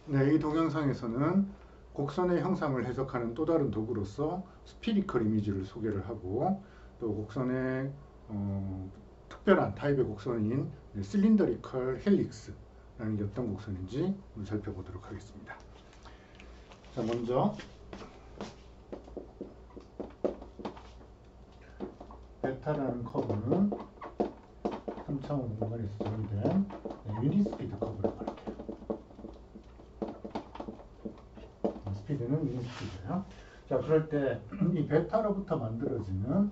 네, 이 동영상에서는 곡선의 형상을 해석하는 또 다른 도구로서 스피리컬 이미지를 소개를 하고 또 곡선의 특별한 타입의 곡선인 실린더리컬 헬릭스라는 게 어떤 곡선인지 살펴보도록 하겠습니다. 자, 먼저 베타라는 커브는 3차원 공간에서 정의된 유니스피드 커브라고 할게요. 스피드는 유니스피드예요. 자, 그럴 때 이 베타로부터 만들어지는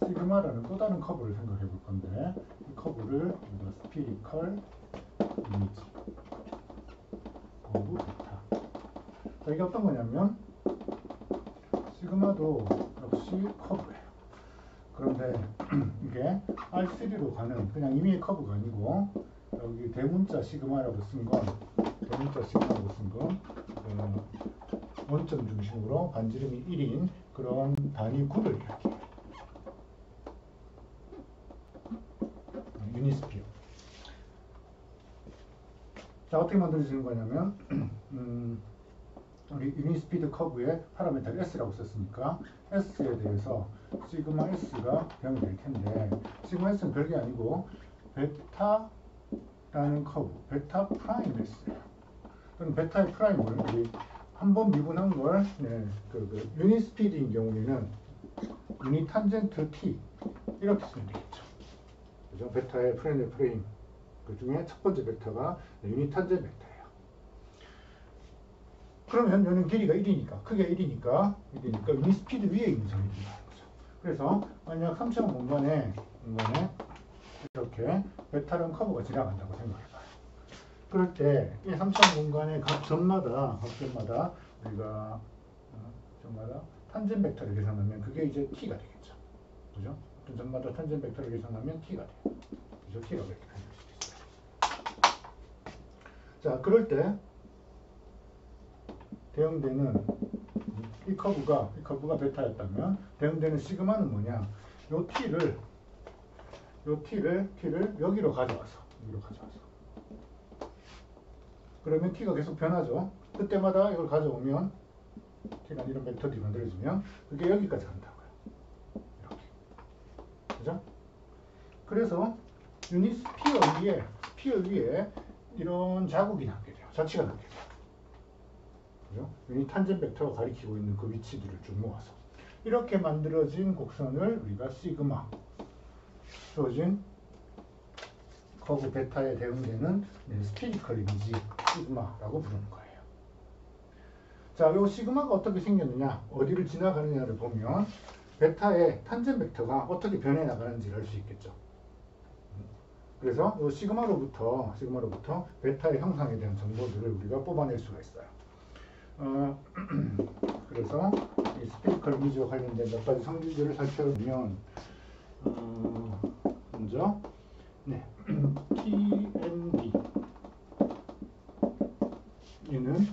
시그마라는 또 다른 커브를 생각해 볼 건데, 이 커브를 스피리컬 이미지 커브 베타. 자, 이게 어떤 거냐면 시그마도 역시 커브예요. 그런데 이게 R3로 가는 그냥 임의의 커브가 아니고, 여기 대문자 시그마라고 쓴 건 원점 중심으로 반지름이 1인 그런 단위 굽을 이야기해요. 유니스피어. 자, 어떻게 만들어지는 거냐면 우리 유니스피드 커브에 파라미터를 S라고 썼으니까 S에 대해서 시그마 S가 배형이 될 텐데, 시그마 S는 별게 아니고 베타라는 커브, 베타 프라임 S예요. 그럼 베타의 프라임을 우리 한번 미분한 걸 유니스피드인 경우에는 유니 탄젠트 T 이렇게 쓰면 되겠죠. 그죠? 베타의 프레임 그 중에 첫 번째 벡터가 유니 탄젠 벡터예요. 그러면 얘는 길이가 1이니까 크게 1이니까 유니스피드 위에 있는 점이 된다는 거죠. 그래서 만약 3차원 공간에 이렇게 베타라는 커브가 지나간다고 생각해봐요. 그럴 때 이 3차원 공간의 각 점마다 우리가 탄젠 벡터를 계산하면 그게 이제 t가 되겠죠. 그죠? 어떤 점마다 탄젠 벡터를 계산하면 t가 돼요. 그죠? t가 그렇게 표현할 수 있어요. 자, 그럴 때 대응되는 이 커브가 베타였다면 대응되는 시그마는 뭐냐? 요 t를 여기로 가져와서 그러면 t가 계속 변하죠. 그때마다 이걸 가져오면 t가 이런 벡터들이 만들어지면 그게 여기까지 간다고요. 이렇게. 그죠? 그래서 스피어 위에 이런 자국이 남게 돼요. 자취가 남게 돼요. 그죠? 유니 탄젠 벡터가 가리키고 있는 그 위치들을 쭉 모아서 이렇게 만들어진 곡선을 우리가 시그마, 주어진 커브 베타에 대응되는 스피리컬 이미지 시그마라고 부르는 거예요. 자, 이 시그마가 어떻게 생겼느냐, 어디를 지나가느냐를 보면 베타의 탄젠 벡터가 어떻게 변해 나가는지를 알 수 있겠죠. 그래서 이 시그마로부터 베타의 형상에 대한 정보들을 우리가 뽑아낼 수가 있어요. 그래서 이 스피리컬 이미지와 관련된 몇 가지 성질들을 살펴보면 먼저 TNB 얘는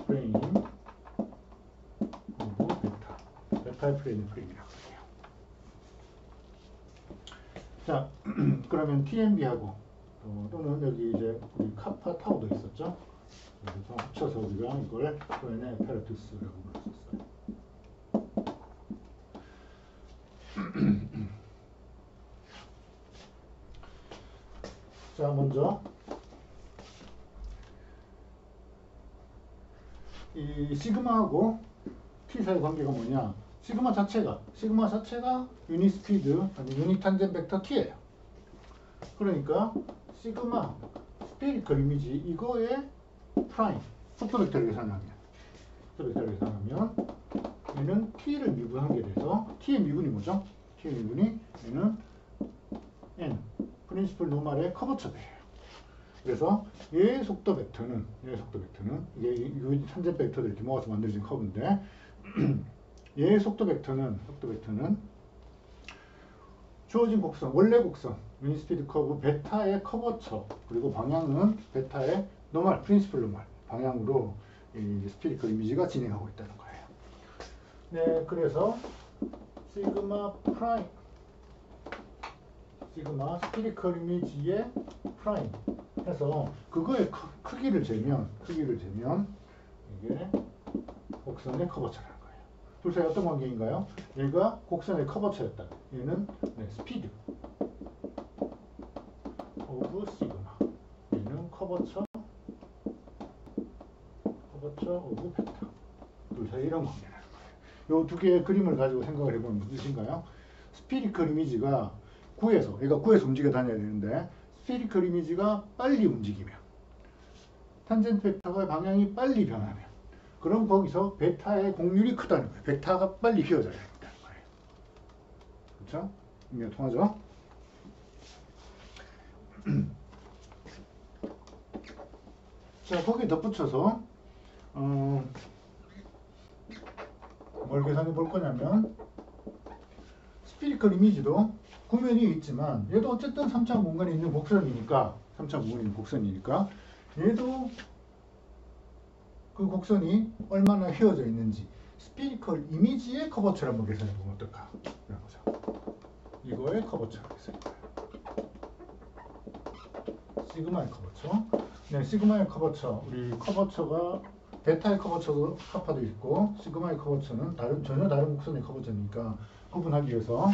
프레임 오브 베타의 프레임이라고 해요. 자, 그러면 TNB하고 또는 여기 이제 우리 카파 타우도 있었죠. 그래서 합쳐서 우리가 이걸 표현의 페라투스라고 불렀었어요. 자, 먼저 이 시그마하고 t 사이 관계가 뭐냐? 시그마 자체가 유니스피드 아니 유니 탄젠 벡터 t예요. 그러니까 시그마 스피리컬 이미지 이거의 프라임 속도 벡터를 계산하면 얘는 t를 미분하게 돼서 t의 미분이 뭐죠? t의 미분이 얘는 n 프린시플 노말의 커버처배예요. 그래서 얘의 속도 벡터는 이게 이 탄젠 벡터들 이렇게 모아서 만들어진 커브인데 얘의 속도 벡터는 주어진 곡선, 원래 곡선 유니스피드 커브 베타의 커버처 그리고 방향은 베타의 노말 프린시플 노말 방향으로 이 스피리컬 이미지가 진행하고 있다는 거예요. 네, 그래서 시그마 스피리컬 이미지의 프라임 해서 그거의 크기를 재면 이게 곡선의 커버처라는 거예요. 둘 사이 어떤 관계인가요? 얘가 곡선의 커버처였다. 얘는 스피드 오브 시그마. 얘는 커버처 오브 베타. 둘 사이 이런 관계라는 거예요. 이 두 개의 그림을 가지고 생각을 해보면 무슨 뜻인가요? 스피리컬 이미지가 얘가 9에서 움직여 다녀야 되는데 스피리컬 이미지가 빨리 움직이면 탄젠트 벡터의 방향이 빨리 변하면 그럼 거기서 베타의 공률이 크다는 거예요. 베타가 빨리 휘어져야 된다는 거예요. 그렇죠? 의미가 통하죠? 자, 거기에 덧붙여서 뭘 계산해 볼 거냐면 스피리컬 이미지도 구면이 있지만 얘도 어쨌든 3차 공간에 있는 곡선이니까 얘도 그 곡선이 얼마나 휘어져 있는지 스피리컬 이미지의 커버처를 한번 계산해 보면 어떨까? 이런 거죠. 이거의 커버처를 계산해 봐요. 시그마의 커버처. 네, 시그마의 커버처. 우리 커버처가 베타의 커버처도 카파도 있고 시그마의 커버처는 전혀 다른 곡선의 커버처니까 구분하기 위해서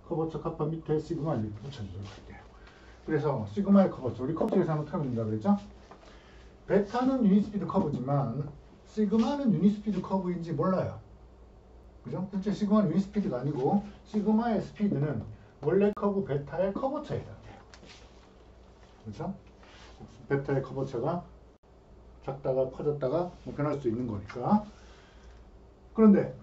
커버처 카파 밑에 시그마 이렇게 붙여주도록 할게요. 그래서 시그마의 커버처. 우리 커버처 계산 어떻게 하면 된다 그랬죠? 베타는 유닛스피드 커브지만 시그마는 유닛스피드 커브인지 몰라요. 그죠? 실제 시그마는 유닛스피드가 아니고 시그마의 스피드는 원래 커브 베타의 커버처에 해당돼요. 그렇죠? 베타의 커버처가 작다가 커졌다가 변할 수 있는 거니까. 그런데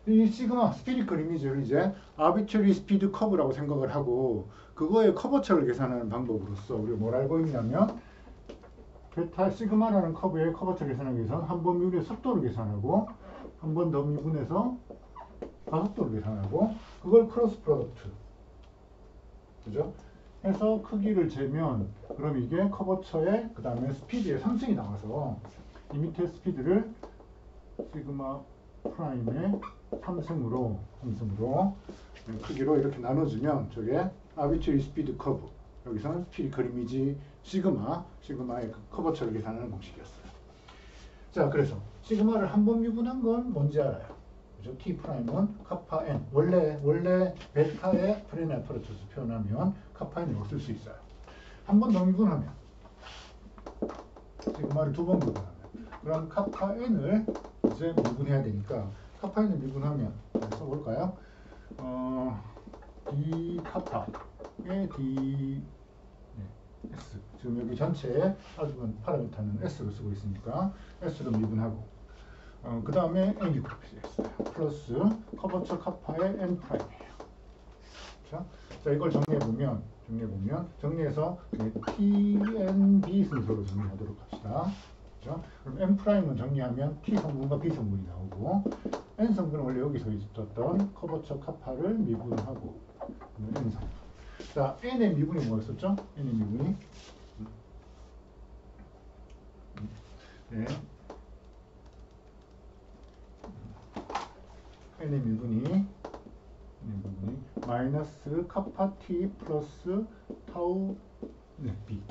이 시그마 스피리컬 이미지를 이제 아비트리 스피드 커브라고 생각을 하고 그거의 커버처를 계산하는 방법으로서 우리가 뭘 알고 있냐면 베타 시그마라는 커브의 커버처를 계산하기 위해서 한 번 미분의 속도를 계산하고 한 번 더 미분해서 가속도를 계산하고 그걸 크로스 프로덕트, 그죠? 해서 크기를 재면 그럼 이게 커버처의 그 다음에 스피드의 상승이 나와서 이 밑에 스피드를 시그마 프라임의 3승으로 크기로 이렇게 나눠주면 저게 아비트리 스피드 커브, 여기서는 스피리컬 이미지 시그마의 커버처를 계산하는 공식이었어요. 자, 그래서 시그마를 한 번 미분한 건 뭔지 알아요. 그죠? T 프라임은 카파 N. 원래 베타의 프레네 아파르투스 표현하면 카파 N을 쓸 수 있어요. 한 번 더 미분하면 시그마를 두 번 미분하면 그럼 카파 N을 이제 미분해야 되니까 카파 N을 미분하면 써볼까요? D 카파의 D S. 지금 여기 전체에 아주면 파라미터는 S로 쓰고 있으니까 S로 미분하고 그 다음에 N이 그렇게 되어 있어요. 플러스 커버처 카파의 N 프라임이에요. 자, 이걸 정리해서 TNB 순서로 정리하도록 합시다. 그렇죠? 그럼 N 프라임은 정리하면 T 성분과 B 성분이 나오고 N 성분은 원래 여기서 있었던 커버처 카파를 미분하고 N 성분. 자, N의 미분이 뭐였었죠? N의 미분이 네. N의 미분이 마이너스 카파 T 플러스 타우 B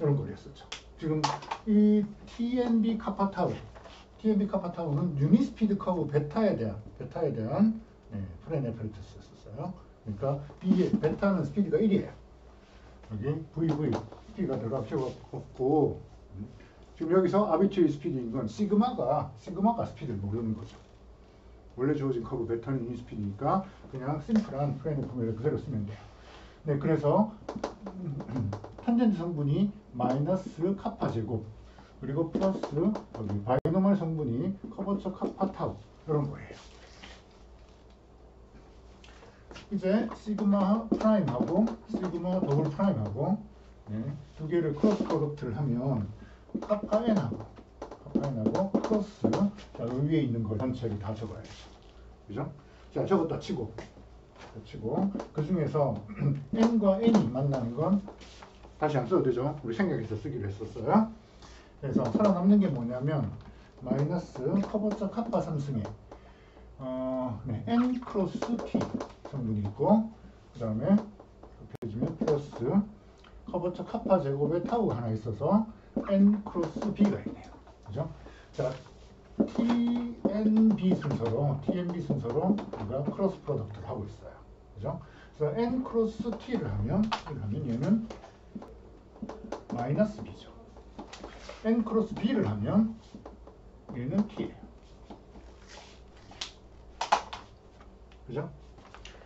이런 거였었죠. 지금 이 TNB 카파 타우는 유닛 스피드 커브 베타에 대한 프레네 페르투스였었어요. 그러니까 베타는 스피드가 1이에요. 여기 VV 스피드가 들어갈 필요가 없고 지금 여기서 아비트리 스피드인 건 시그마가 스피드를 모르는 거죠. 원래 주어진 커브 베타는 유닛 스피드니까 그냥 심플한 프레네 포뮬러 그대로 쓰면 돼요. 네, 그래서 탄젠트 성분이 마이너스 카파 제곱 그리고 플러스 여기 바이노멀 성분이 커버처 카파 타우 이런 거예요. 이제 시그마 프라임하고 시그마 더블 프라임하고 두 개를 크로스 프로덕트를 하면 카파 N하고 크로스 자, 위에 있는 걸 전체를 다 적어야죠. 그죠? 자, 저것도 치고 그 중에서 N과 N이 만나는 건 다시 안 써도 되죠. 우리 생각해서 쓰기로 했었어요. 그래서 살아남는 게 뭐냐면 마이너스 커버처 카파 3승에 N 크로스 T 성분이 있고 그 다음에 곱해주면 플러스 커버처 카파 제곱에 타우가 하나 있어서 n 크로스 b가 있네요. 그죠? 자, TNB 순서로 우리가 크로스 프로덕트를 하고 있어요. 그죠? 그래서 n 크로스 t를 하면 얘는 마이너스 b죠. n 크로스 b를 하면 얘는 t예요. 그죠?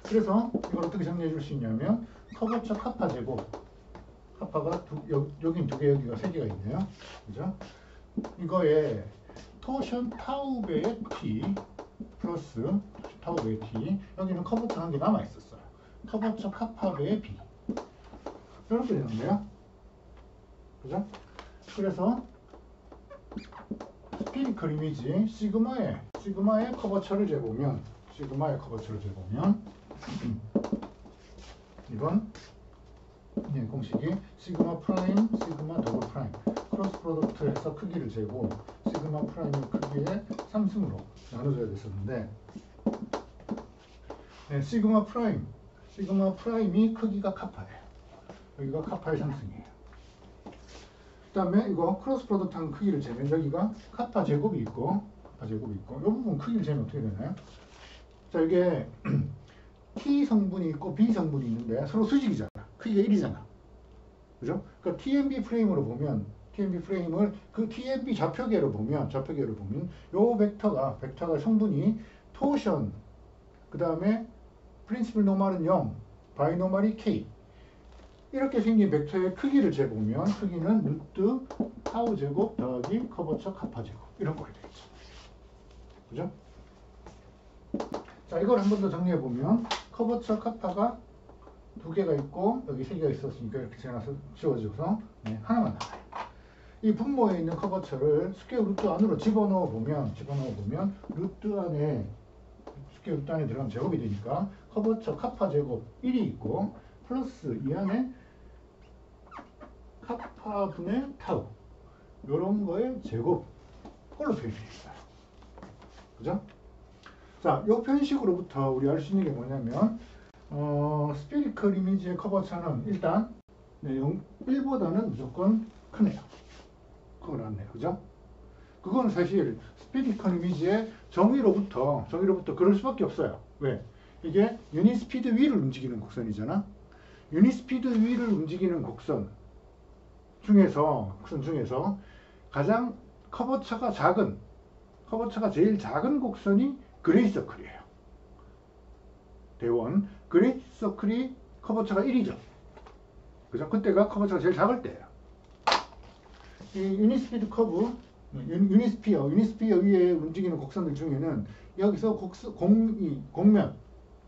그래서 이걸 어떻게 정리해 줄 수 있냐면 커버처 카파 제곱, 카파가 여긴 두 개, 여기가 세 개가 있네요. 그죠? 이거에 토션 타우배의 t 플러스 타우배의 t, 여기는 커버처 한 개 남아 있었어요. 커버처 카파배의 b, 이렇게 되는데요. 그죠? 그래서 스피리컬 이미지 시그마의 커버처를 재보면 이건 공식이 시그마 프라임, 시그마 더블 프라임 크로스 프로덕트 해서 크기를 재고 시그마 프라임의 크기의 3승으로 나눠줘야 됐었는데, 시그마 프라임이 크기가 카파예요. 여기가 카파의 3승이에요. 그 다음에 이거 크로스 프로덕트 한 크기를 재면 여기가 카파 제곱이 있고 이 부분 크기를 재면 어떻게 되나요? 자, 이게 T 성분이 있고 B 성분이 있는데 서로 수직이잖아. 크기가 1이잖아. 그죠? 그러니까 TNB 프레임으로 보면, TNB 프레임을 그 TNB 좌표계로 보면 요 벡터가 성분이 토션, 그 다음에 프린시플 노멀은 0, 바이노멀이 K, 이렇게 생긴 벡터의 크기를 재보면 크기는 루트 타우 제곱 더하기 커버처 카파 제곱, 이런 꼴이 되겠죠. 그죠? 자, 이걸 한 번 더 정리해 보면 커버처 카파가 두 개가 있고 여기 세 개가 있었으니까 이렇게 지워져서 하나만 남아요. 이 분모에 있는 커버처를 스퀘어 루트 안으로 집어넣어 보면 루트 안에 스퀘어 루트 안에 들어가면 제곱이 되니까 커버처 카파 제곱 1이 있고 플러스 이 안에 카파 분의 타우, 요런 거의 제곱, 그걸로 표현되어 있어요. 그죠? 자, 이 표현식으로부터 우리 알 수 있는 게 뭐냐면 스피리컬 이미지의 커버처는 일단 1보다는 무조건 크네요. 그거 나왔네요. 그죠? 그건 사실 스피리컬 이미지의 정의로부터 그럴 수밖에 없어요. 왜? 이게 유닛 스피드 위를 움직이는 곡선이잖아. 유닛 스피드 위를 움직이는 곡선 중에서 가장 커버처가 제일 작은 곡선이 그레이 서클이에요. 대원 그레이 서클이 커버처가 1이죠. 그죠? 그때가 커버처가 제일 작을 때예요. 이 유니스피드 커브, 유니스피어 위에 움직이는 곡선들 중에는 여기서 곡면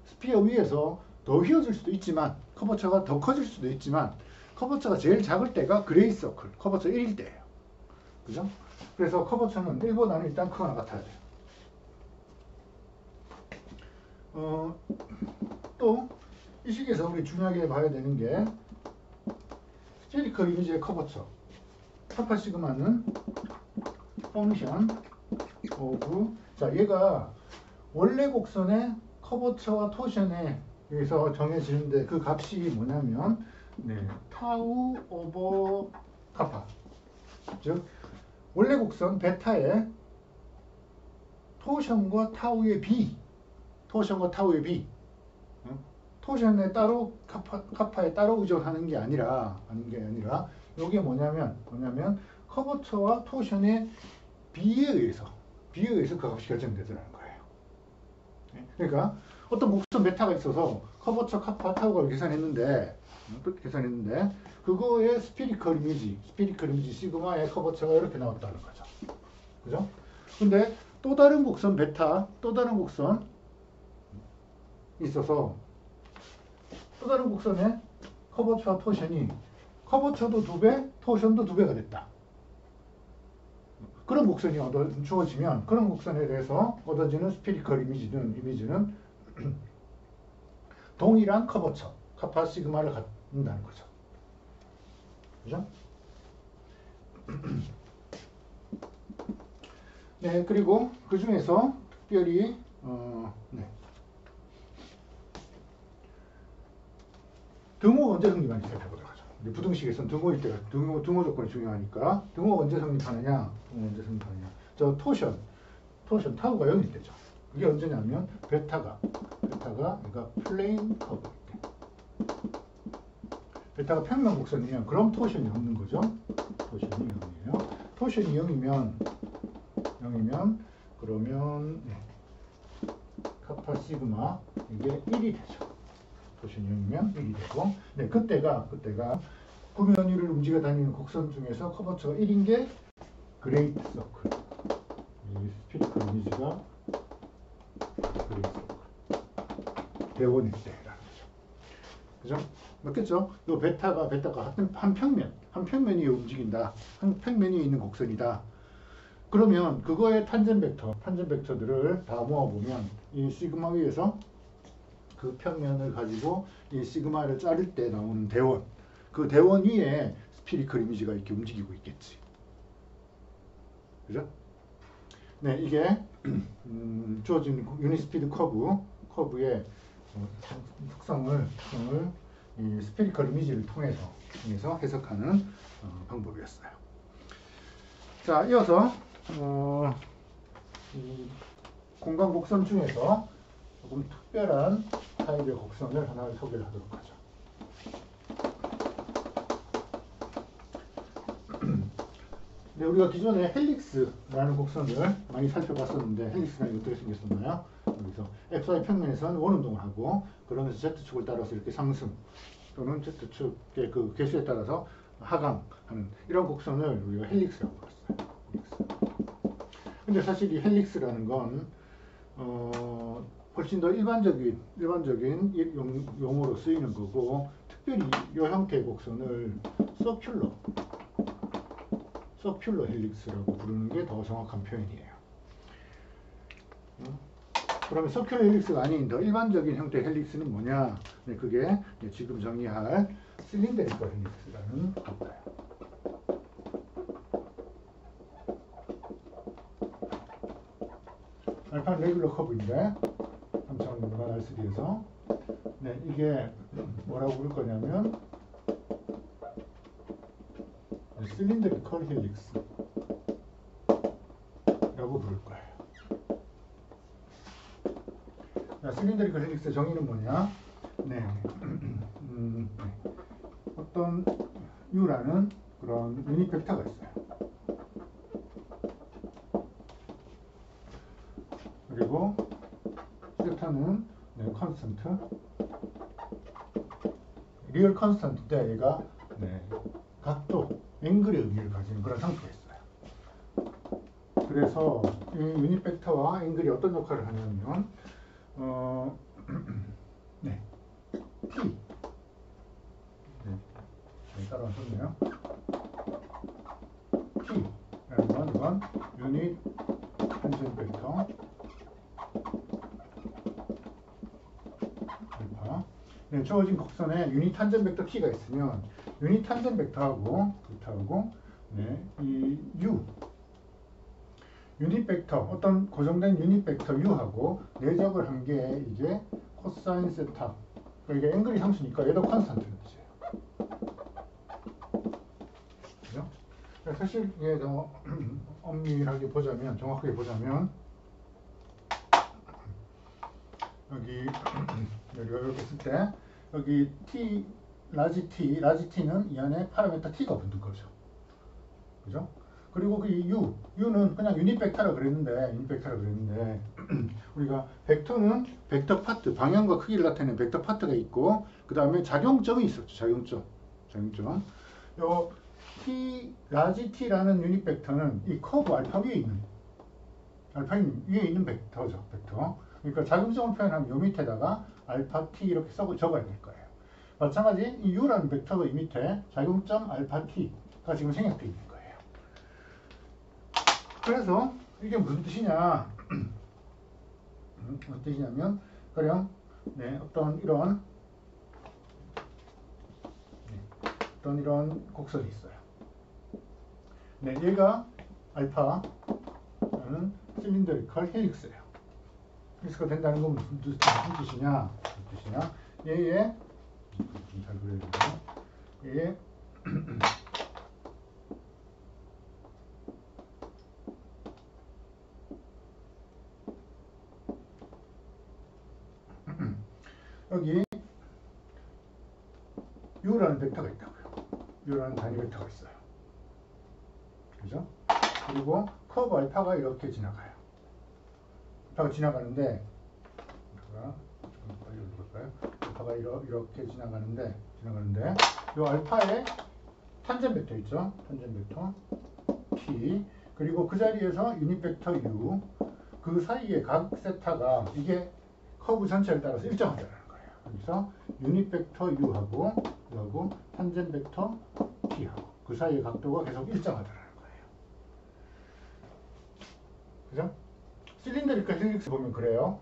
스피어 위에서 더 휘어질 수도 있지만 커버처가 더 커질 수도 있지만 커버처가 제일 작을 때가 그레이 서클, 커버처 1일 때예요. 그죠? 그래서 커버처는 1보다는 일단 크거나 같아야 돼요. 또 이 식에서 우리 중요하게 봐야 되는 게 스피리컬 이미지의 커버처 카파 시그마는 펑션 오브, 자, 얘가 원래 곡선의 커버처와 토션에 의해서 정해지는데 그 값이 뭐냐면 타우 오버 카파, 즉 원래 곡선 베타의 토션과 타우의 B, 토션에 따로 카파에 따로 의존하는 게 아니라 이게 뭐냐면 커버처와 토션의 B에 의해서 그 값이 결정되더라는 거예요. 그러니까 어떤 곡선 베타가 있어서 커버처, 카파, 타우가 계산했는데 그거의 스피리컬 이미지 시그마의 커버처가 이렇게 나왔다는 거죠. 그죠? 근데 또 다른 곡선 베타, 또 다른 곡선 있어서 또 다른 곡선에 커버처와 토션이 커버처도 2배, 토션도 2배가 됐다. 그런 곡선이 주어지면 그런 곡선에 대해서 얻어지는 스피리컬 이미지는 동일한 커버처, 카파 시그마를 갖는다는 거죠. 그죠? 네, 그리고 그 중에서 특별히 등호 언제 성립하는지 살펴보도록 하죠. 부등식에서는 등호일 때가 등호 조건이 중요하니까 등호가 언제 성립하느냐? 저 토션 타우가 0일 때죠. 그게 언제냐면 베타가 그러니까 플레인 커브 베타가 평면 곡선이면 그럼 토션이 없는 거죠. 토션이 0이에요. 토션이 0이면 그러면 카파 시그마 이게 1이 되죠. 토션이 0이면 1이 되고 그때가 구면위를 움직여 다니는 곡선 중에서 커버처가 1인 게 그레이트 서클. 이 스피리컬 이미지가 그레이트 서클. 대원일 때라는 거죠. 그죠? 맞겠죠? 이 베타가 한 평면 위에 움직인다. 한 평면 위에 있는 곡선이다. 그러면 그거의 탄젠 벡터들을 다 모아보면 이 시그마 위에서 그 평면을 가지고 이 시그마를 자를 때 나오는 대원, 그 대원 위에 스피리컬 이미지가 이렇게 움직이고 있겠지. 그죠? 네, 이게 주어진 유닛 스피드 커브의 특성을 이 스피리컬 이미지를 통해서 해석하는 방법이었어요. 자, 이어서 이 공간 곡선 중에서 조금 특별한 타입의 곡선을 하나 소개를 하도록 하죠. 네, 우리가 기존에 헬릭스라는 곡선을 많이 살펴봤었는데 헬릭스가 어떻게 생겼었나요? 여기서 XY 평면에서는 원운동을 하고 그러면서 Z축을 따라서 이렇게 상승 또는 Z축의 그 개수에 따라서 하강하는 이런 곡선을 우리가 헬릭스라고 불렀어요. 근데 사실 이 헬릭스라는 건 훨씬 더 일반적인 용어로 쓰이는 거고 특별히 이 형태의 곡선을 서큘러 헬릭스라고 부르는 게 더 정확한 표현이에요. 그러면 서큘러 헬릭스가 아닌 더 일반적인 형태의 헬릭스는 뭐냐? 네, 그게 지금 정의할 실린더리컬 헬릭스라는 겁니다. 알파는 레귤러 커브인데 3차원 R3에서 네, 이게 뭐라고 부를 거냐면 실린더리컬 헬릭스라고 부를 거예요. 자, 실린더리컬 헬릭스의 정의는 뭐냐? 네, 어떤 U라는 그런 유닛 벡터가 있어요. 그리고 세타는 컨스턴트, 리얼 컨스턴트인데 얘가 각도, 앵글의 의미를 가지는 그런 상표가 있어요. 그래서 이 유닛 벡터와 앵글이 어떤 역할을 하냐면 T 따라와 썼네요. T라는 건 유닛 탄젠 벡터 알파. 네, 주어진 곡선에 유닛 탄젠 벡터 T가 있으면 유닛 탄젠 벡터하고 이 U 유닛 벡터 어떤 고정된 유닛 벡터 U하고 내적을 한 게 이제 코사인 세타. 그러니까 이게 앵글이 상수니까 얘도 컨스턴트는 뜻이에요. 그죠? 사실 이게 더 엄밀하게 보자면, 정확하게 보자면 여기 이렇게 쓸 때 여기 T 라지 T는 이 안에 파라미터 T가 붙는 거죠. 그죠? 그리고 그 U는 그냥 유닛 벡터라 그랬는데 우리가 벡터는 벡터 파트, 방향과 크기를 나타내는 벡터 파트가 있고 그 다음에 작용점이 있었죠. 작용점. 요 T 라지 T라는 유닛 벡터는 이 커브 알파 위에 있는 벡터죠. 그러니까 작용점을 표현하면 요 밑에다가 알파 T 이렇게 적어야 될 거예요. 마찬가지 이 U라는 벡터가 이 밑에 작용점 알파 T가 지금 생략되어 있는 거예요. 그래서 이게 무슨 뜻이냐? 무슨 뜻이냐면 가령 어떤 이런 곡선이 있어요. 얘가 알파라는 실린더리컬 헬릭스예요. 헬릭스가 된다는 건 무슨 뜻이냐? 얘의 잘 그려야 되죠. 얘의 여기 U라는 벡터가 있다고요. U라는 단위 벡터가 있어요. 그죠? 그리고 커브 알파가 이렇게 지나가요. 알파가 지나가는데, 조금 빨리 올려볼까요? 알파가 이렇게 지나가는데, 이 알파에 탄젠 벡터 있죠? 탄젠 벡터 T, 그리고 그 자리에서 유닛 벡터 U, 그 사이에 각 세타가 이게 커브 전체를 따라서 일정하다는 거예요. 그래서 유닛 벡터 U하고 탄젠 벡터 T하고 그 사이의 각도가 계속 일정하다는 거예요. 그죠? 실린더리컬 헬릭스 보면 그래요.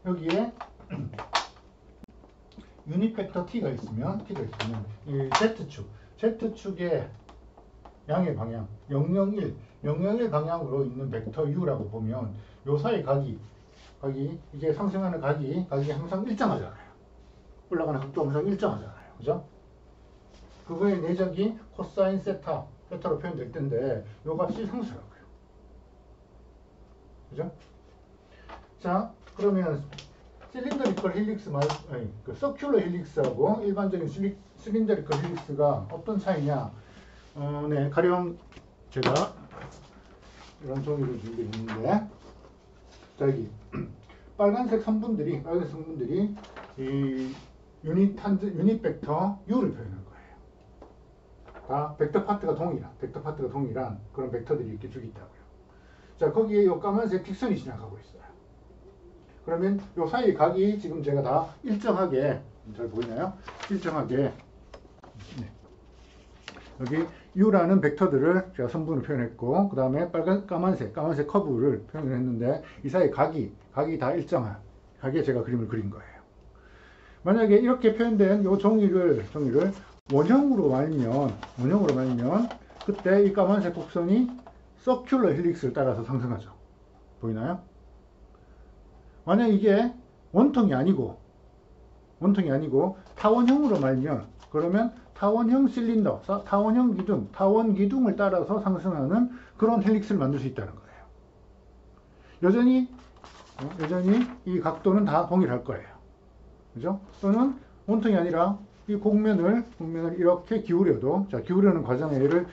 여기에 유닛 벡터 T가 있으면 이 Z축의 양의 방향 001 방향으로 있는 벡터 U라고 보면 요 사이 각이 이게 상승하는 각이 항상 일정하잖아요. 올라가는 각도 항상 일정하잖아요. 그죠? 그거의 내적이 코사인 세타로 표현될 텐데 요 값이 상수라고요. 그죠? 자, 그러면 실린더리컬 헬릭스 그 서큘러 헬릭스하고 일반적인 실린더리컬 헬릭스가 어떤 차이냐? 네, 가령 제가 이런 종이를 준비했는데, 자, 여기 빨간색 성분들이 이 유닛 벡터 U를 표현한 거예요. 다 벡터 파트가 동일한 그런 벡터들이 이렇게 쭉 있다고요. 자, 거기에 이 까만색 픽선이 지나가고 있어요. 그러면 이 사이 각이 지금 제가 다 일정하게, 잘 보이나요? 일정하게, 네. 여기 U라는 벡터들을 제가 성분을 표현했고, 그 다음에 까만색 커브를 표현했는데, 이 사이 각이 다 일정한 각에 제가 그림을 그린 거예요. 만약에 이렇게 표현된 이 종이를 원형으로 말면, 그때 이 까만색 곡선이 서큘러 헬릭스를 따라서 상승하죠. 보이나요? 만약 이게 원통이 아니고 타원형으로 말면, 그러면 타원형 실린더, 타원 기둥을 따라서 상승하는 그런 헬릭스를 만들 수 있다는 거예요. 여전히 이 각도는 다 동일할 거예요. 그죠? 또는 원통이 아니라 이 곡면을 이렇게 기울여도, 자, 기울여는 과정에 얘를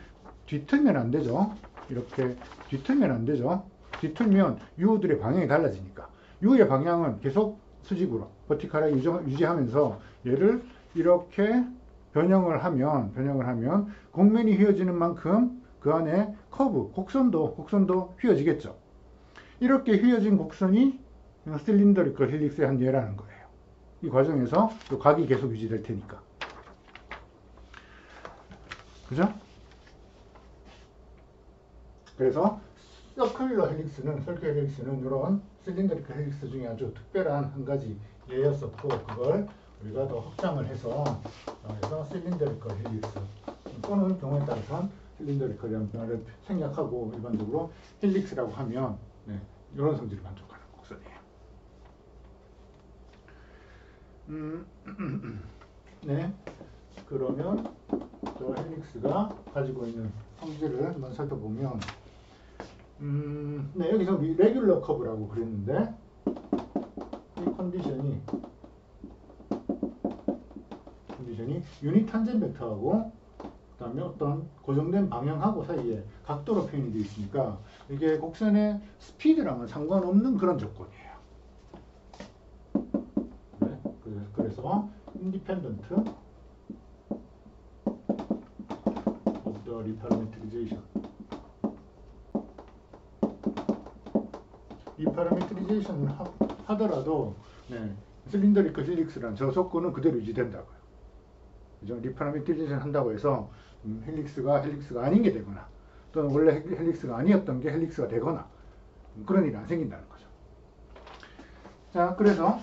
뒤틀면 안 되죠. 이렇게 뒤틀면 안 되죠. 뒤틀면 U들의 방향이 달라지니까. U의 방향은 계속 수직으로 버티컬하게 유지하면서 얘를 이렇게 변형을 하면 곡면이 휘어지는 만큼 그 안에 곡선도 휘어지겠죠. 이렇게 휘어진 곡선이 실린더리컬 헬릭스의 한 예라는 거예요. 이 과정에서 또 각이 계속 유지될 테니까. 그죠? 그래서 서큘러 헬릭스는 이런 실린더리컬 헬릭스 중에 아주 특별한 한 가지 예였었고, 그걸 우리가 더 확장을 해서 실린더리컬 헬릭스 또는 경우에 따라서는 실린더리컬이라는 말을 생략하고 일반적으로 헬릭스라고 하면, 네, 이런 성질을 만족하는 곡선이에요. 네, 그러면 저 헬릭스가 가지고 있는 성질을 한번 살펴보면, 네, 여기서 레귤러 커브라고 그랬는데, 이 컨디션이 유닛 탄젠 벡터하고 그 다음에 어떤 고정된 방향하고 사이에 각도로 표현이 되어 있으니까 이게 곡선의 스피드랑은 상관없는 그런 조건이에요. 네, 그래서 independent of the reparametrization. 리파라메트리제이션을 하더라도, 네, 실린더리컬 헬릭스라는 저 조건은 그대로 유지된다고요. 그죠? 리파라메트리제이션 한다고 해서 헬릭스가 아닌 게 되거나, 또는 원래 헬릭스가 아니었던 게 헬릭스가 되거나, 그런 일이 안 생긴다는 거죠. 자, 그래서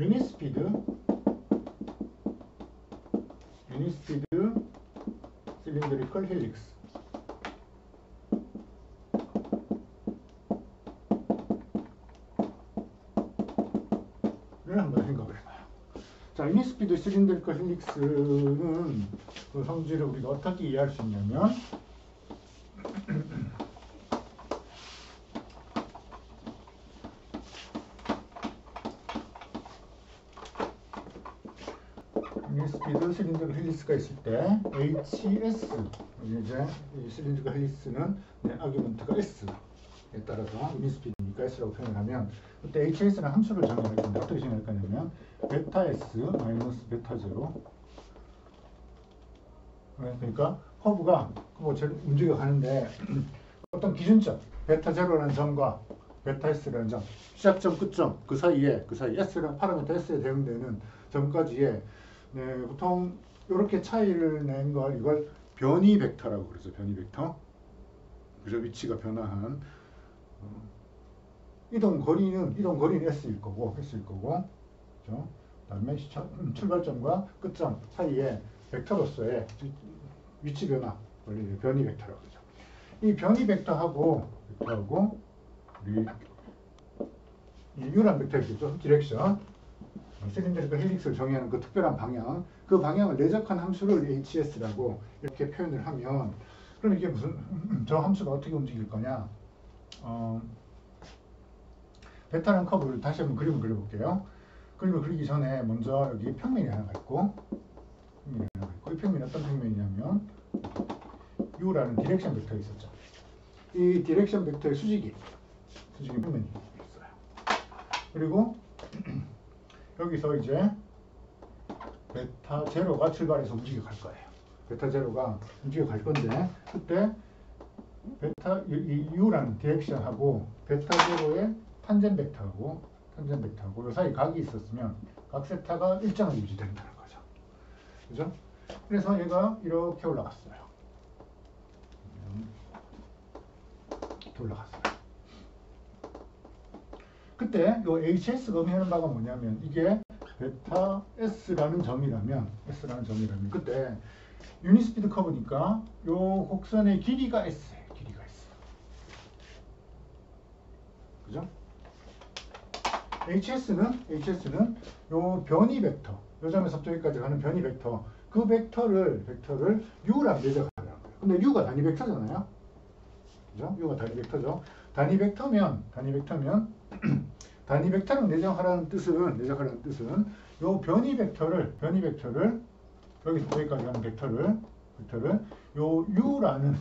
유닛 스피드 실린더리컬 헬릭스 를 한번 생각을 해봐요. 자, 유니스피드 실린더리컬 헬릭스는 그 성질을 우리가 어떻게 이해할 수 있냐면 유니스피드 실린더리컬 헬릭스가 있을 때 HS 이제 이 실린더리컬 헬릭스는 아규먼트가 S에 따라서 유니스피드니까 S라고 표현을 하면 그때 HS는 함수를 정의할 건데 어떻게 정의할 거냐면 베타 S 마이너스 베타 제로 그러니까 커브가 움직여 가는데 어떤 기준점 베타 제로라는 점과 베타 S라는 점 시작점 끝점 그 사이에 S랑 파라미터 S에 대응되는 점까지의 보통 이렇게 차이를 낸 걸 이걸 변이 벡터라고 그러죠. 변이 벡터. 그죠? 위치가 변화한 이동 거리는 S일 거고. 그죠? 그다음에 출발점과 끝점 사이에 벡터로서의 위치 변화 원리 변이 벡터라고 그러죠. 이 변이 벡터하고 우리 이 U란 벡터 있겠죠? 디렉션. 실린더리컬 헬릭스를 정의하는 그 특별한 방향, 그 방향을 내적한 함수를 HS라고 이렇게 표현을 하면 그럼 이게 무슨 저 함수가 어떻게 움직일 거냐? 베타라는 커브를 다시 한번 그림을 그려볼게요. 그림을 그리기 전에 먼저 여기 평면이 하나가 있고 이 평면이 어떤 평면이냐면 U라는 디렉션 벡터가 있었죠. 이 디렉션 벡터의 수직이 평면이 있어요. 그리고 여기서 이제 베타 제로가 출발해서 움직여 갈 거예요. 베타 제로가 움직여 갈 건데 그때 이 U라는 디렉션하고 베타 제로의 탄젠 벡터하고 이 사이 각이 있었으면 각 세타가 일정하게 유지된다는 거죠. 그죠? 그래서 얘가 이렇게 올라갔어요. 그때 이 HS가 의미하는 바가 뭐냐면 이게 베타 S라는 점이라면 그때 유니스피드 커브니까 이 곡선의 길이가 S예요. 그죠? HS는 요 변이 벡터, 요 점에서 저기까지 가는 변이 벡터, 그 벡터를 U랑 내적하라는 거예요. 근데 U가 단위 벡터잖아요. 그죠? U가 단위 벡터죠. 단위 벡터면 단위 벡터를 내적하라는 뜻은 요 변이 벡터를 여기서 여기까지 가는 벡터를 요 U라는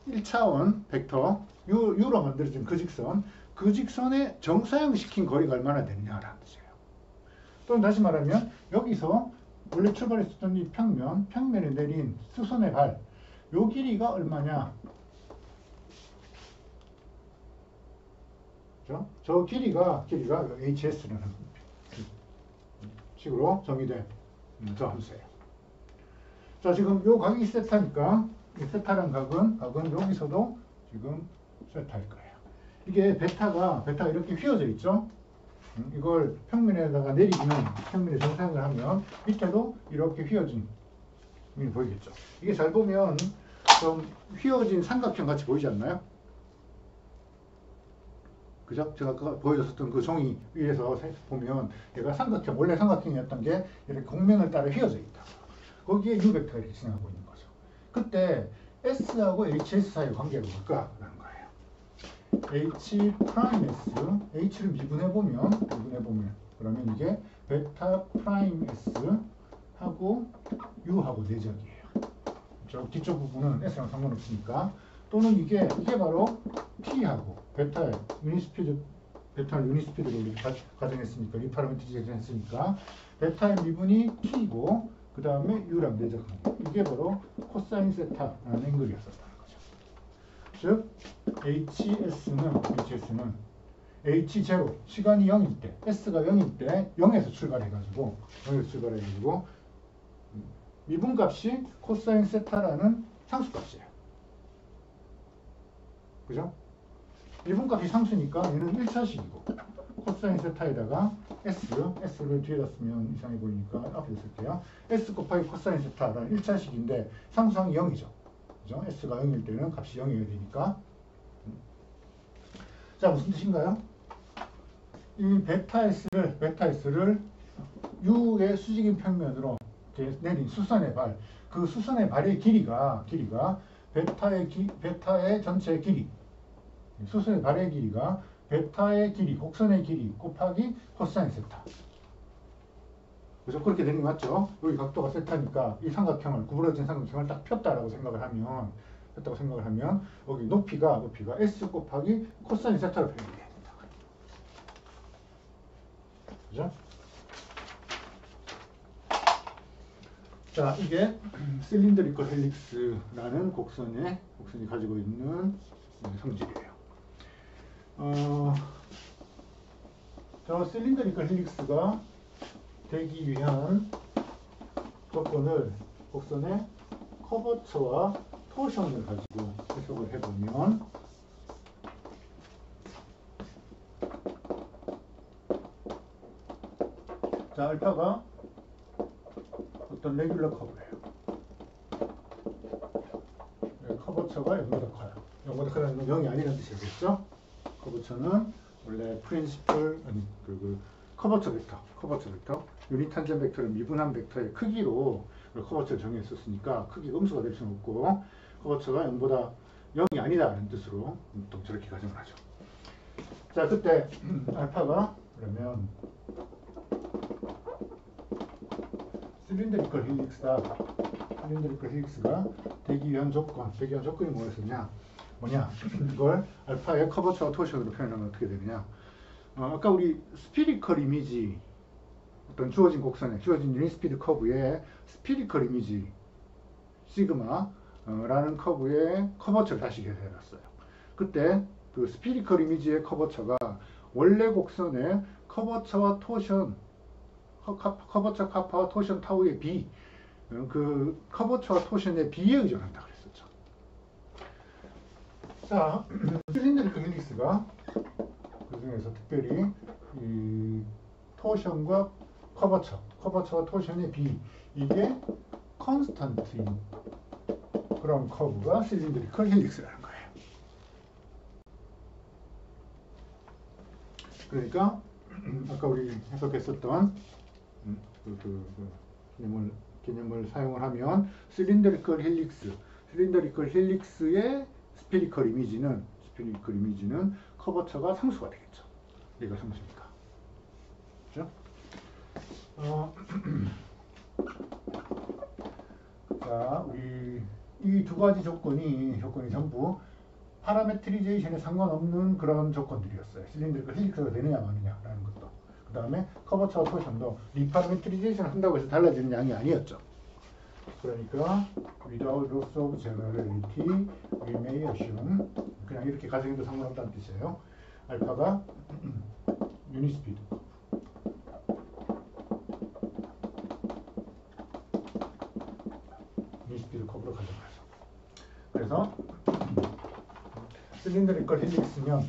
1차원 벡터 U로 만들어진 그 직선에 정사형시킨 거리가 얼마나 되느냐라는 뜻이에요. 또는 다시 말하면 여기서 원래 출발했었던 이 평면에 내린 수선의 발, 요 길이가 얼마냐? 그렇죠? 저 길이가 HS라는 식으로 정의된 저 함수예요. 자, 지금 요 각이 세타니까 이 세타란 각은 여기서도 지금 세타일 거예요. 이게 베타가 이렇게 휘어져 있죠? 이걸 평면에다가 평면에 정사형을 하면 밑에도 이렇게 휘어진 이 보이겠죠? 이게 잘 보면 좀 휘어진 삼각형 같이 보이지 않나요? 그죠? 제가 아까 보여줬었던 그 종이 위에서 보면 얘가 원래 삼각형이었던 게 이렇게 곡면을 따라 휘어져 있다. 거기에 U 벡터가 이렇게 지나가고 있는 거죠. 그때 S하고 HS 사이의 관계가 뭘까라는 거예요. H 프라임 S, H를 미분해보면 그러면 이게 베타 프라임 S 하고 U하고 내적이에요. 저 뒤쪽 부분은 S랑 상관없으니까. 또는 이게 바로 T하고 베타를 유니스피드로 이렇게 가정했으니까 이 파라미터 제정했으니까 베타의 미분이 T이고 그 다음에 U랑 내적한 거. 이게 바로 코사인 세타라는 앵글이었었다는 거죠. 즉 HS는 H0 시간이 0일 때 S가 0일 때 0에서 출발해가지고 미분값이 코사인 세타라는 상수값이에요. 그죠? 미분값이 상수니까 얘는 1차식이고 코사인 세타에다가 S를 뒤에다 쓰면 이상해 보이니까 앞에 쓸게요. S 곱하기 코사인 세타라는 1차식인데 상수항이 0이죠. 그죠? S가 0일 때는 값이 0이어야 되니까. 자, 무슨 뜻인가요? 이 베타 S를 U의 수직인 평면으로 내린 수선의 발, 그 수선의 발의 길이가 베타의 전체 길이, 수선의 발의 길이가 베타의 길이, 곡선의 길이 곱하기 코사인 세타. 그래서 그렇게 되는 거 맞죠? 여기 각도가 세타니까 이 삼각형을, 구부러진 삼각형을 딱 폈다라고 생각을 하면, 여기 높이가 S 곱하기 코사인 세타로 표현이 됩니다. 그죠? 자, 이게 실린더리컬 헬릭스라는 곡선이 가지고 있는 성질이에요. 저 실린더리컬 헬릭스가 되기 위한 조건을 곡선의 커버처와 토션을 가지고 해석을 해보면, 자, 알파가 어떤 레귤러 커브예요. 커버처가 0보다 커요. 0보다 크다는 건 0이 아니라는 뜻이겠죠? 커버처는 원래 프린시플, 커버처 벡터, 유닛 탄젠 벡터를 미분한 벡터의 크기로 커버처를 정했었으니까 크기가 음수가 될 수는 없고, 커버처가 0보다 0이 아니다라는 뜻으로 보통 저렇게 가정을 하죠. 자, 그때 알파가 그러면 실린더리컬 헬릭스가 되기 위한 조건이 뭐냐? 이걸 알파의 커버처와 토션으로 표현하면 어떻게 되느냐? 아까 우리 스피리컬 이미지, 어떤 주어진 곡선에, 주어진 유닛 스피드 커브의 스피리컬 이미지 시그마라는 커브의 커버처를 다시 계산해놨어요. 그때 그 스피리컬 이미지의 커버처가 원래 곡선의 커버처와 토션, 커버처 카파와 토션 타우의 비, 그 커버처와 토션의 비에 의존한다 그랬었죠. 자, 실린더리컬 헬릭스가 그 중에서 특별히 이 토션과 커버처와 토션의 비, 이게 컨스턴트인 그런 커브가 실린더리컬 헬릭스라는 거예요. 그러니까 아까 우리 해석했었던 개념을 사용을 하면 실린더리컬 헬릭스의 스피리컬 이미지는 커버처가 상수가 되겠죠. 얘가 상수니까. 그렇죠? 자, 우리 이 두 가지 조건이 전부 파라메트리제이션에 상관없는 그런 조건들이었어요. 실린더리컬 헬릭스가 되느냐 마느냐라는 것도. 그 다음에 커버처와 토션도 리파라메트리제이션 한다고 해서 달라지는 양이 아니었죠. 그러니까 without loss of generality, we may assume, 그냥 이렇게 가정해도 상관없다는 뜻이에요. 알파가 유닛 스피드 커브로 가정을 해서, 그래서 실린더리컬 헬릭스면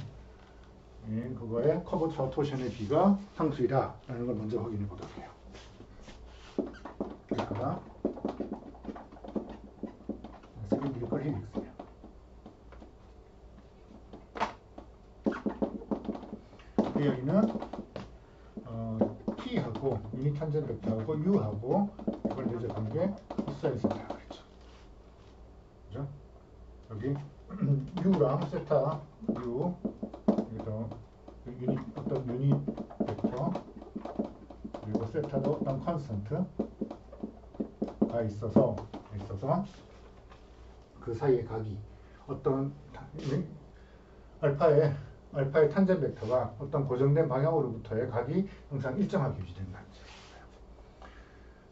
그거의 커버처와 토션의 비가 상수이다라는 걸 먼저 확인해 보도록 해요. 그러니까 실린더리컬 헬릭스예요. 여기는 T하고 유닛 탄젠 벡터하고 U하고 이걸 대적한 게 코사인 세타라고 그랬죠. 그죠? 여기 U랑 세타 U, 여기서 어떤 유닛 벡터, 그리고 세타도 어떤 컨스턴트가 있어서 그 사이의 각이 어떤 알파의 탄젠 벡터가 어떤 고정된 방향으로부터의 각이 항상 일정하게 유지된다는 뜻이에요.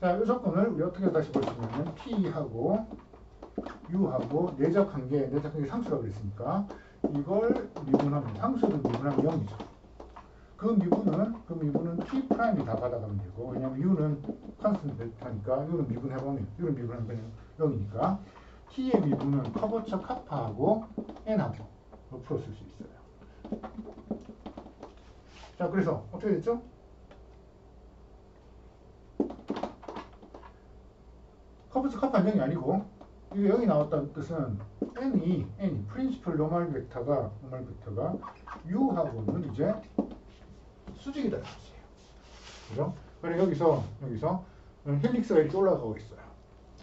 자, 이 조건을 우리 어떻게 다시 볼 수 있냐면 T하고 U하고 내적 관계 상수라고 그랬으니까 이걸 미분하면, 상수를 미분하면 0이죠. 그 미분은 T 프라임이 다 받아가면 되고, 왜냐면 U는 컨스턴트 벡터니까 U는 미분하면 그냥 0이니까 T의 미분은 커버처 카파하고 N하고 풀어 쓸 수 있어요. 자, 그래서 어떻게 됐죠? 커버처 카파는 0이 아니고, 이게 0이 나왔다는 뜻은 N이 프린시플 노멀 벡터가 U하고는 이제 수직이라는 뜻이에요. 그죠? 그러니까 여기서 헬릭스가 이렇게 올라가고 있어요.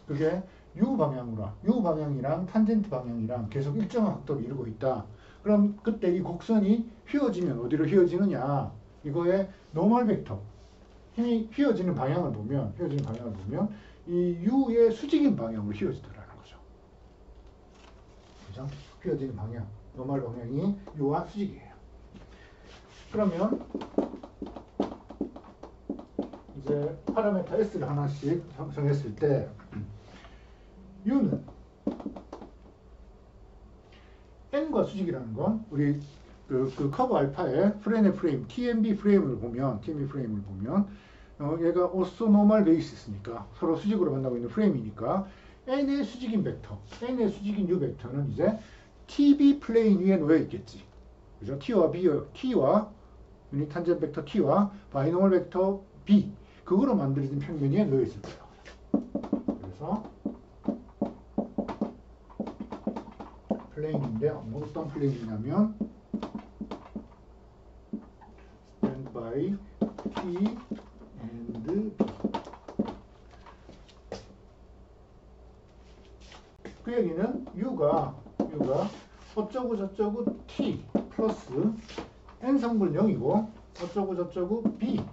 그게 U 방향이랑 탄젠트 방향이랑 계속 일정한 각도를 이루고 있다. 그럼 그때 이 곡선이 휘어지면 어디로 휘어지느냐? 이거의 노멀 벡터, 힘이 휘어지는 방향을 보면 이 U의 수직인 방향으로 휘어지더라는 거죠. 그죠? 휘어지는 방향, 노멀 방향이 U와 수직이에요. 그러면 이제 파라메타 S를 하나씩 정했을 때 U는 N과 수직이라는 건 우리 그 커브 알파의 프렌의 프레임, TMB 프레임을 보면 얘가 오소노멀 베이시스니까 서로 수직으로 만나고 있는 프레임이니까 N의 수직인 벡터, N의 수직인 U 벡터는 이제 TB 플레인 위에 놓여 있겠지. 그죠? T와 유닛 탄젠트 벡터 T와 바이노멀 벡터 B, 그거로 만들어진 평면 위에 놓여 있을 거예요. 그래서 플레인인데 어떤 플레인이냐면 stand by T and B. 그 얘기는 U가 어쩌고 저쩌고 T 플러스 N 성분 0이고 어쩌고 저쩌고 B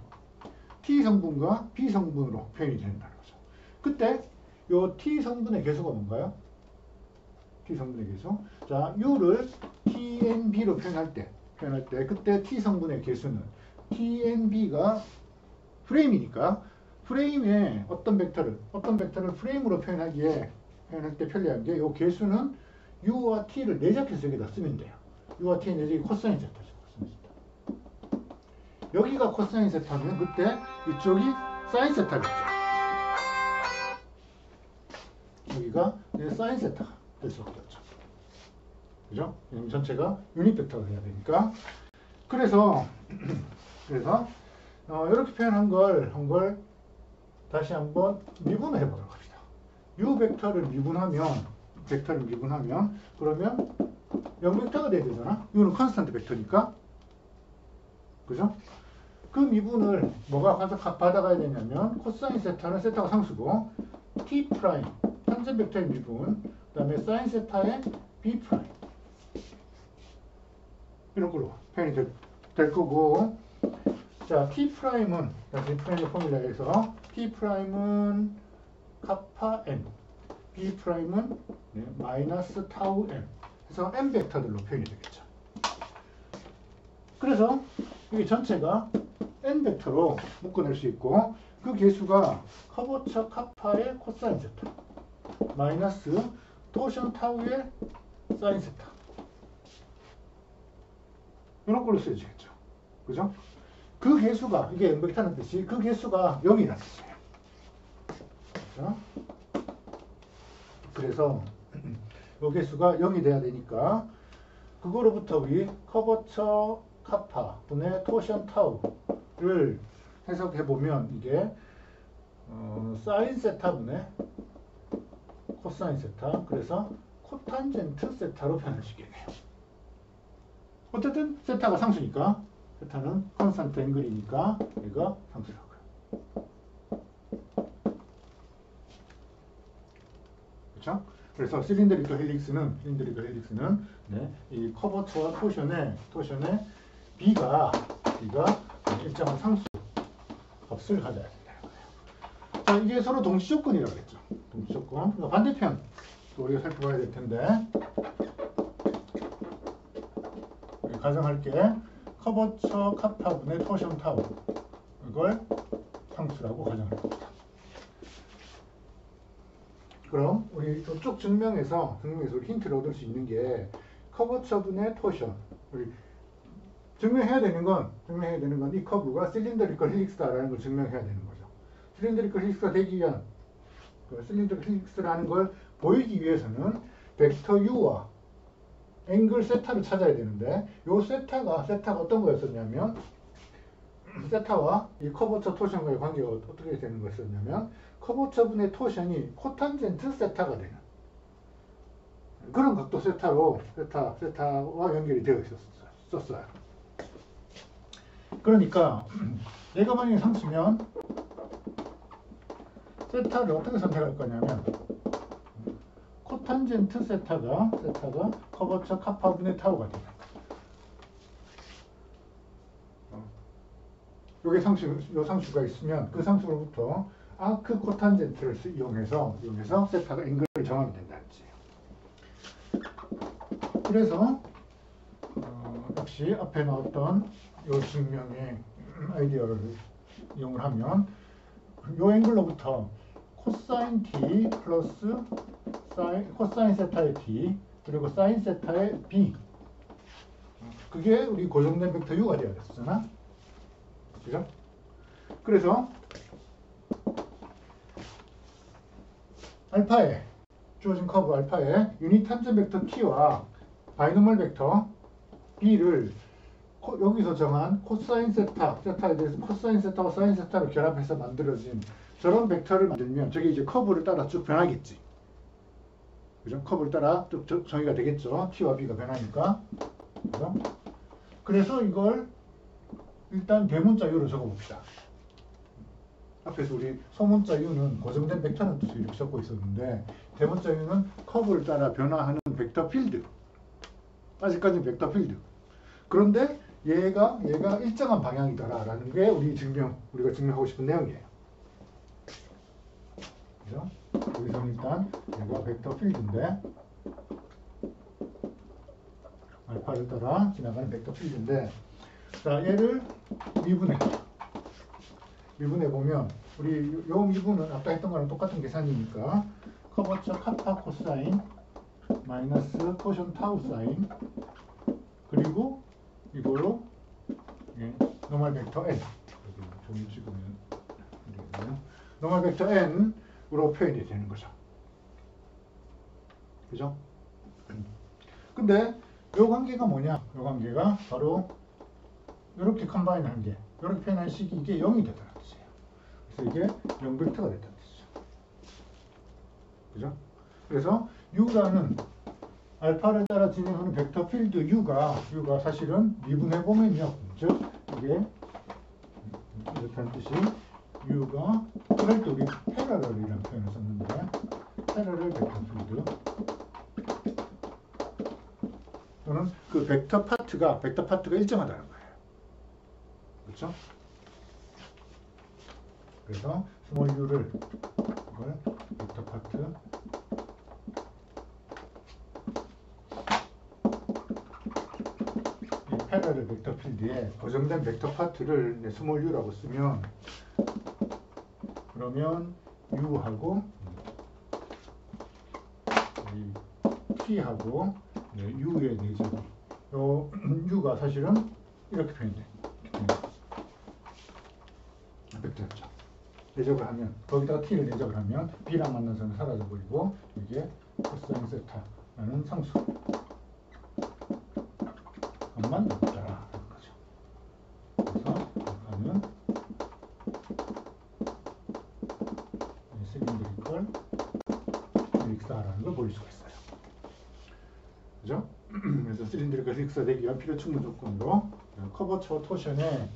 T 성분과 B 성분으로 표현이 된다는 거죠. 그때 요 T 성분의 개수가 뭔가요? T 성분의 개수. 자, U를 TNB로 표현할 때 그때 T 성분의 개수는 TNB가 프레임이니까 프레임에 어떤 벡터를 프레임으로 표현할 때 편리한 게 요 개수는 U와 T를 내적해서 여기다 쓰면 돼요. U와 T의 내적이 코사인 세타죠. 여기가 코사인 세타면 그때 이쪽이 사인 세타겠죠. 여기가 사인 세타가 될 수밖에 없죠. 그죠? 전체가 유닛 벡터가 돼야 되니까. 그래서 이렇게 표현한 걸 다시 한번 미분을 해보도록 합시다. U 벡터를 미분하면 그러면 0벡터가 돼야 되잖아. U는 컨스탄트 벡터니까. 그죠? 그 미분을 뭐가 받아가야 되냐면 코사인 세타는 세타가 상수고 T 프라임 탄젠트 벡터의 미분, 그 다음에 사인 세타의 B 프라임 이런 걸로 표현이 될 거고, 자 T 프라임은 다시 프라임의 포뮬러에서 T 프라임은 카파 M, B 프라임은 마이너스 타우 M 해서 M 벡터들로 표현이 되겠죠. 그래서 이게 전체가 N 벡터로 묶어낼 수 있고 그 개수가 커버처 카파의 코사인 세타 마이너스 토션 타우의 사인 세타 이런 걸로 쓰여지겠죠. 그죠? 그 개수가 이게 N 벡터는 뜻이 그 개수가 0이라는 뜻이에요. 그죠? 그래서 이 개수가 0이 돼야 되니까 그거로부터 우리 커버처 카파 분의 토션 타우를 해석해보면 이게 사인 세타분의 코사인 세타, 그래서 코탄젠트 세타로 변할 수 있겠네요. 어쨌든 세타가 상수니까 세타는 컨스탄트 앵글이니까 얘가 상수라고요. 그렇죠? 그래서 실린더리컬 헬릭스는 이 커버처와 토션의 B가 일정한 상수 값을 가져야 된다는 거예요. 자, 이게 서로 동시 조건이라고 했죠. 동시 조건. 그러니까 반대편 또 우리가 살펴봐야 될 텐데, 우리 가정할게. 커버처 카파분의 토션 타우, 이걸 상수라고 가정할 겁니다. 그럼 우리 이쪽 증명에서 우리 힌트를 얻을 수 있는 게 커버처분의 토션, 우리 증명해야 되는 건 이 커브가 실린더리컬 헬릭스다라는 걸 증명해야 되는 거죠. 실린더리컬 헬릭스가 되기 위한 실린더리컬 헬릭스라는 걸 보이기 위해서는 벡터 U와 앵글 세타를 찾아야 되는데, 요 세타가 어떤 거였었냐면, 세타와 이 커버처 토션과의 관계가 어떻게 되는 거였었냐면, 커버처분의 토션이 코탄젠트 세타가 되는 그런 각도 세타와 연결이 되어 있었어요. 그러니까 얘가 만약에 상수면 세타를 어떻게 선택할 거냐면 코탄젠트 세타가 커버처 카파분의 타우가 되는 거예요. 요게 요 상수가 있으면 그 상수로부터 아크 코탄젠트를 이용해서 세타가 앵글을 정하면 된다는 뜻이에요. 그래서 역시 앞에 나왔던 요 증명의 아이디어를 이용을 하면 요 앵글로부터 코사인 t 플러스 코사인 세타의 t 그리고 사인 세타의 b, 그게 우리 고정된 벡터 u가 되어야 됐었잖아. 그죠? 그래서 알파에 주어진 커브 알파에 유닛 탄젠 벡터 t와 바이노멀 벡터 b를 여기서 정한 코사인 세타에 대해서 코사인 세타와 사인 세타를 결합해서 만들어진 저런 벡터를 만들면 저게 이제 커브를 따라 쭉 변하겠지. 그죠? 커브를 따라 쭉 정의가 되겠죠. t와 b가 변하니까. 그죠? 그래서 이걸 일단 대문자 u로 적어봅시다. 앞에서 우리 소문자 u는 고정된 벡터는 뜻을 이렇게 적고 있었는데 대문자 u는 커브를 따라 변화하는 벡터 필드. 아직까지는 벡터 필드. 그런데 얘가 일정한 방향이다라는 게 우리가 증명하고 싶은 내용이에요. 그죠? 여기서는 일단 얘가 벡터 필드인데 알파를 따라 지나가는 벡터 필드인데, 자 얘를 미분해 보면 우리 요 미분은 아까 했던 거랑 똑같은 계산이니까 커버처 카파 코사인 마이너스 토션 타우 사인 그리고 이거로 노멀 벡터 n, 종이 찍으면 노멀 벡터 n으로 표현이 되는 거죠. 그죠? 근데 요 관계가 뭐냐? 요 관계가 바로 이렇게 컴바인 한 게, 이렇게 표현한 식이 이게 0이 되다는 뜻이에요. 그래서 이게 0벡터가 됐다는 뜻이죠. 그죠? 그래서 U라는 알파를 따라 진행하는 벡터 필드 U가 사실은 미분해보면요. 즉, 이게 이렇다는 뜻이 U가, 그럴 때 우리 패러럴이라는 표현을 썼는데, 패러럴 벡터 필드. 또는 그 벡터 파트가 일정하다는 거예요. 그렇죠? 그래서 스몰 u를 이걸 벡터 파트 이 패러럴 벡터 필드에 고정된 벡터 파트를 스몰 u라고 쓰면, 그러면 u하고 이 t하고 u의 내적이, 요 u가 사실은 이렇게 표현돼. 벡터였죠. 내적을 하면, 거기다가 t를 내적을 하면 b랑 만난 선은 사라져 버리고 이게 코사인 세타라는 상수만 남았다라는 거죠. 그래서 아까는 실린드리컬 헬릭스라는 걸 보일 수가 있어요. 그죠? 그래서 실린드리컬 헬릭스가 되기 위한 필요 충분 조건으로 커버처 토션의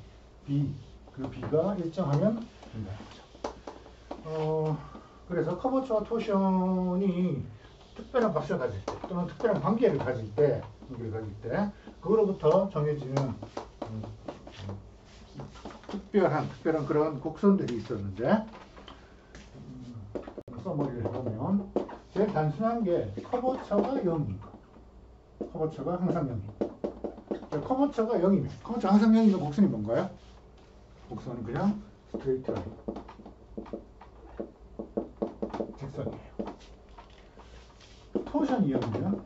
그 b가 일정하면 된다는 거죠. 그래서 커버처와 토션이 특별한 값을 가질 때, 또는 특별한 관계를 가질 때, 그거로부터 정해지는 특별한 그런 곡선들이 있었는데, 써머리를 해보면 제일 단순한 게 커버처가 0인 거. 커버처가 항상 0인. 커버처가 0이면, 커버처가 항상 0이면 곡선이 뭔가요? 곡선은 그냥 스트레이트 라인, 직선이에요. 토션이 0이면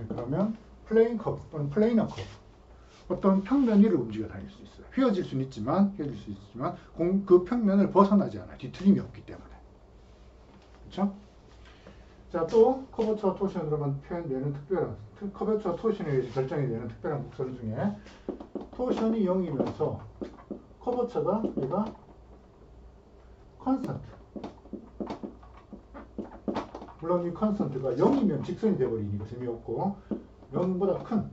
그러면 플레인 커브 또는 플레이너 커브, 어떤 평면 위를 움직여 다닐 수 있어요. 휘어질 수는 있지만 그 평면을 벗어나지 않아요. 뒤틀림이 없기 때문에. 그렇죠? 자, 또 커버처 토션으로만 표현되는 커버처 토션에 의해서 결정이 되는 특별한 곡선 중에 토션이 0이면서 커버처가 얘가 컨스턴트, 물론 이 컨스턴트가 0이면 직선이 돼버리니까 재미없고 0보다 큰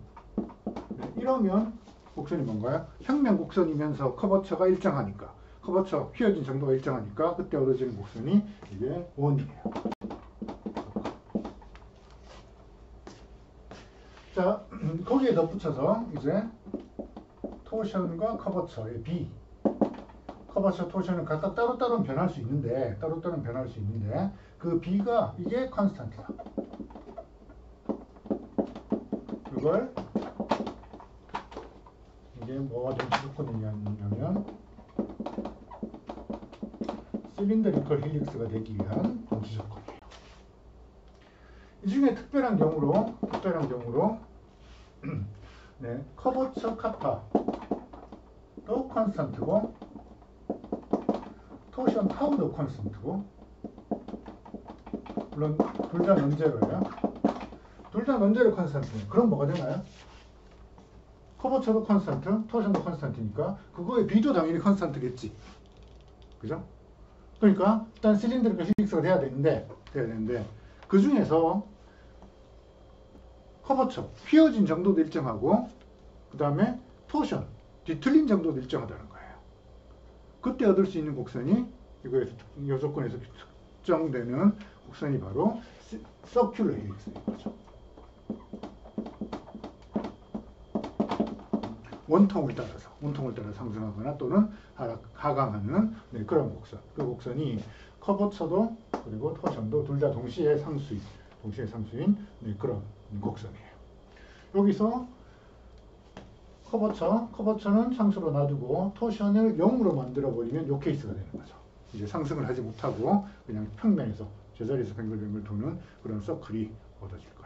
이러면 곡선이 뭔가요? 평면 곡선이면서 커버처가 일정하니까 커버처 휘어진 정도가 일정하니까 그때 얻어지는 곡선이 이게 원이에요. 자, 거기에 덧붙여서 이제 토션과 커버처의 B 커버처 토션은 각각 따로따로 변할 수 있는데 그 B가 이게 컨스턴트다. 그걸 이게 뭐가 정치 조건이냐면 실린더리컬 힐릭스가 되기 위한 정치 조건이에요. 이 중에 특별한 경우로 네, 커버처 카파도 컨스턴트고 토션 타우도 컨스턴트고 물론 둘 다 논제로예요. 둘 다 논제로 컨스턴트예요. 그럼 뭐가 되나요? 커버처도 컨스턴트, 토션도 컨스턴트니까 그거의 B도 당연히 컨스턴트겠지. 그죠? 그러니까 일단 실린더리컬 힐릭스가 돼야 되는데 그 중에서 커버처, 휘어진 정도도 일정하고 그 다음에 토션, 뒤틀린 정도도 일정하다는 거예요. 그때 얻을 수 있는 곡선이 이거에서 이 조건에서 특정되는 곡선이 바로 서큘러 힐릭스인 거죠. 원통을 따라서 상승하거나 또는 하강하는 그런 곡선. 그 곡선이 커버처도 그리고 토션도 둘 다 동시에 상수인 그런 곡선이에요. 여기서 커버처는 상수로 놔두고 토션을 0으로 만들어버리면 요 케이스가 되는 거죠. 이제 상승을 하지 못하고 그냥 평면에서 제자리에서 뱅글뱅글 도는 그런 서클이 얻어질 거예요.